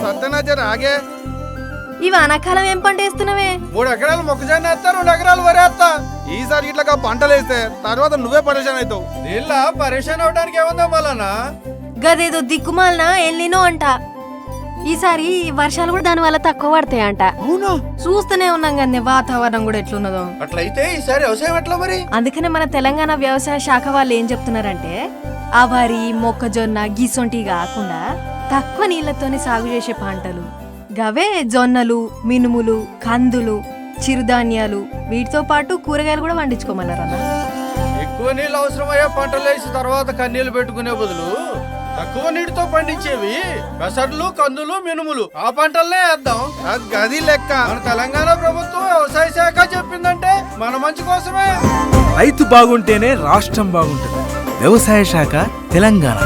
సత్యనాజర్ ఆగే. ఈ వానాకాలం ఏం పంట వేస్తున్నావే? 3 ఎకరాలు మొక్కజొన్న వేస్తా, 2 ఎకరాలు వరి వేస్తా. ఈసారి ఇట్లా పంటలు వేస్తే తర్వాత నువ్వే పరేషాన్ అవుతావు. నీళ్ళ పరేషాన్ అవడానికి ఏముందా మళ్ళా? గదేదో దిక్కుమాలన ఎల్లినో అంట. ఈసారి వర్షాలు కూడా దాని వల్ల తక్కువ పడతాయంట. అవునా? చూస్తూనే ఉన్నాం కానీ వాతావరణం కూడా ఎట్లున్నదో. అట్లయితే ఈసారి వ్యవసాయం ఎట్లా మరి? అందుకనే మన తెలంగాణ వ్యవసాయ శాఖ వాళ్ళు ఏం చెప్తున్నారంటే ఆ వరి మొక్కజొన్న గిసొంటి కాకుండా తక్కువ నీళ్లతోనే సాగు చేసే పంటలు గవే జొన్నలు, మినుములు, కందులు, చిరుధాన్యాలు వీటితో పాటు కూరగాయలు కూడా పండించుకోమన్నారు అన్న. ఎక్కువ నీళ్ళు అవసరమయ్యే పంటలు వేసి తర్వాత కన్నీళ్లు పెట్టుకునే బదులు తక్కువ నీటితో పండించేవి పెసర్లు, కందులు, మినుములు ఆ పంటలనే వేద్దాం. అది లెక్క. మన తెలంగాణ ప్రభుత్వం వ్యవసాయ శాఖ చెప్పిందంటే మన మంచి కోసమే. రైతు బాగుంటేనే రాష్ట్రం బాగుంటుంది. వ్యవసాయ శాఖ తెలంగాణ.